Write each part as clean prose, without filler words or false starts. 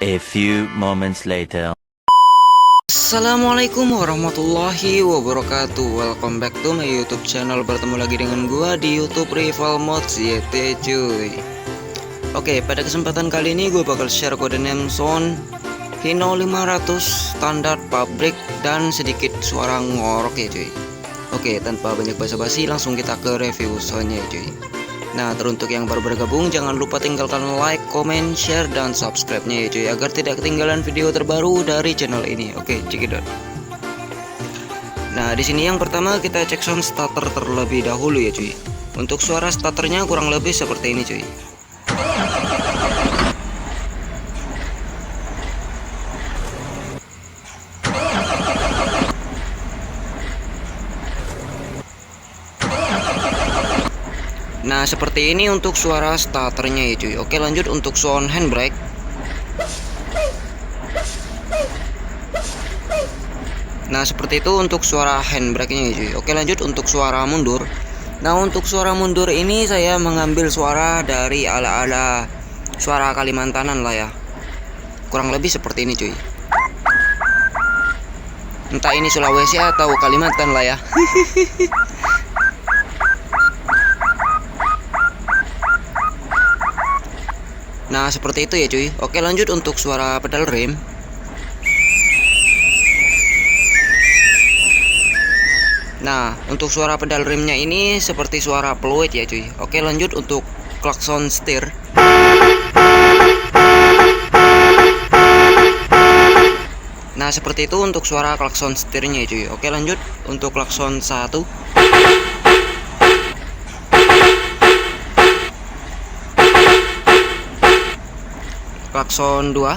A few moments later. Assalamualaikum warahmatullahi wabarakatuh. Welcome back to my YouTube channel. Bertemu lagi dengan gua di YouTube Rival Mode YT cuy. Oke, pada kesempatan kali ini gue bakal share kode name sound Hino 500 standar pabrik dan sedikit suara ngorok ya cuy. Oke, tanpa banyak basa-basi langsung kita ke review soundnya ya cuy. Nah, teruntuk yang baru bergabung jangan lupa tinggalkan like, comment, share, dan subscribe-nya ya cuy, agar tidak ketinggalan video terbaru dari channel ini. Oke, cekidot. Nah, di sini yang pertama kita cek sound starter terlebih dahulu ya cuy. Untuk suara starternya kurang lebih seperti ini cuy. Nah, seperti ini untuk suara starternya ya cuy. Oke, lanjut untuk sound handbrake. Nah, seperti itu untuk suara handbrake-nya ya cuy. Oke, lanjut untuk suara mundur. Nah, untuk suara mundur ini saya mengambil suara dari ala-ala suara Kalimantanan lah ya. Kurang lebih seperti ini cuy. Entah ini Sulawesi atau Kalimantan lah ya. Nah, seperti itu ya cuy. Oke, lanjut untuk suara pedal rem. Nah, untuk suara pedal remnya ini seperti suara peluit ya cuy. Oke, lanjut untuk klakson setir. Nah, seperti itu untuk suara klakson setirnya ya cuy. Oke, lanjut untuk klakson 1. Klakson 2.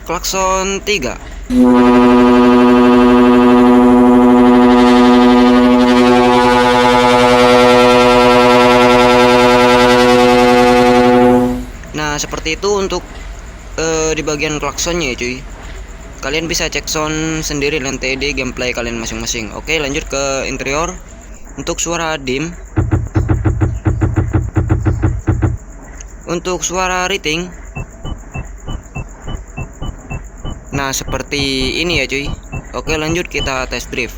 Klakson 3. Nah, seperti itu untuk di bagian klaksonnya ya cuy. Kalian bisa cek sound sendiri nanti di gameplay kalian masing-masing. Oke, lanjut ke interior. Untuk suara dim, untuk suara rating, nah seperti ini ya cuy. Oke, lanjut kita test drive.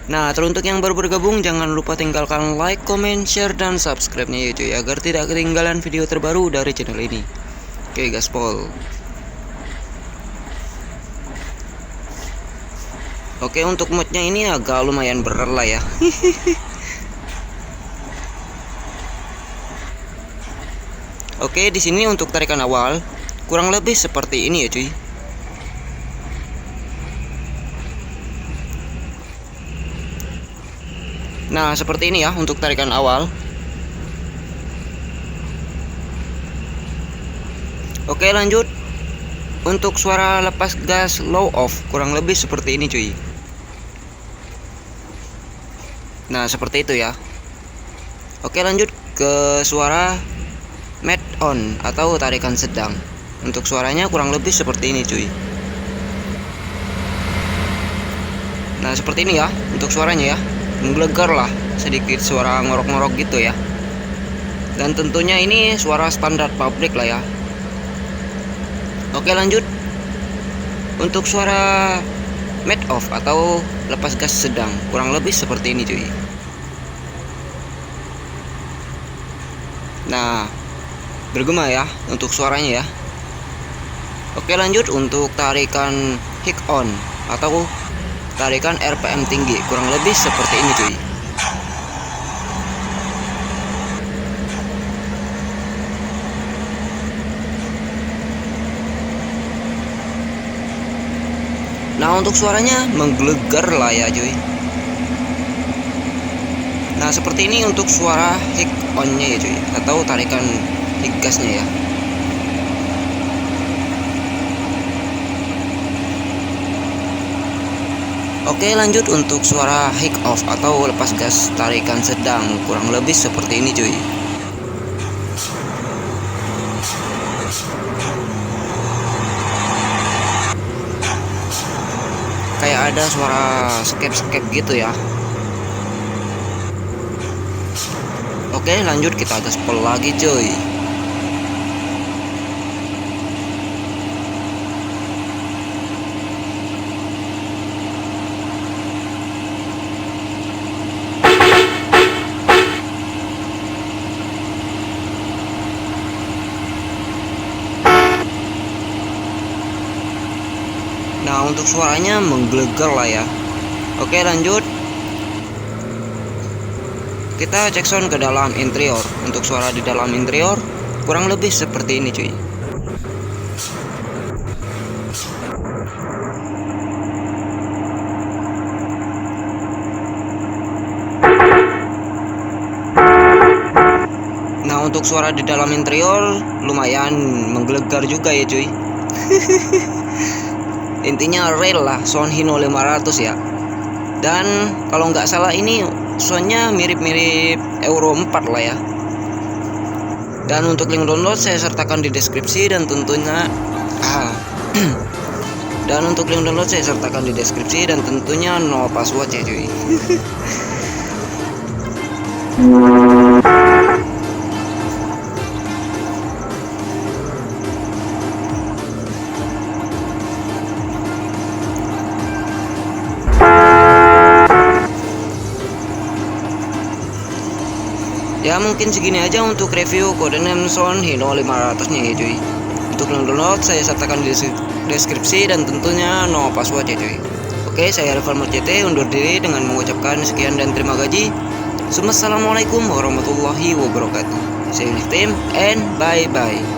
Nah, teruntuk yang baru bergabung jangan lupa tinggalkan like, comment, share, dan subscribe-nya ya cuy, agar tidak ketinggalan video terbaru dari channel ini. Oke gaspol. Oke, untuk modnya ini agak lumayan berat lah ya. Oke, di sini untuk tarikan awal kurang lebih seperti ini ya cuy. Nah, seperti ini ya untuk tarikan awal. Oke, lanjut untuk suara lepas gas low off kurang lebih seperti ini cuy. Nah, seperti itu ya. Oke, lanjut ke suara mid on atau tarikan sedang. Untuk suaranya kurang lebih seperti ini cuy. Nah, seperti ini ya untuk suaranya ya. Menggelegar lah, sedikit suara ngorok-ngorok gitu ya. Dan tentunya ini suara standar pabrik lah ya. Oke, lanjut untuk suara mid off atau lepas gas sedang kurang lebih seperti ini cuy. Nah, bergema ya untuk suaranya ya. Oke, lanjut untuk tarikan kick on atau tarikan RPM tinggi kurang lebih seperti ini cuy. Nah, untuk suaranya menggelegar lah ya cuy. Nah, seperti ini untuk suara kick on nya ya cuy, atau tarikan kick gasnya ya. Oke, lanjut untuk suara kick off atau lepas gas tarikan sedang kurang lebih seperti ini cuy. kayak ada suara skep-skep gitu ya. Oke, lanjut kita gaspol lagi cuy. Nah, untuk suaranya menggelegar lah ya. Oke, lanjut. Kita cek sound ke dalam interior. Untuk suara di dalam interior kurang lebih seperti ini cuy. Nah, untuk suara di dalam interior lumayan menggelegar juga ya cuy. Intinya real lah, sound Hino 500 ya. Dan kalau nggak salah ini soundnya mirip-mirip Euro 4 lah ya. Dan untuk link download saya sertakan di deskripsi dan tentunya dan untuk link download saya sertakan di deskripsi dan tentunya no password ya cuy. Ya mungkin segini aja untuk review codename sound Hino 500 nya ya cuy. Untuk link download saya sertakan di deskripsi dan tentunya no password ya cuy. Oke, saya Rivalmod CT undur diri dengan mengucapkan sekian dan terima kasih. Assalamualaikum warahmatullahi wabarakatuh. See you next time and bye bye.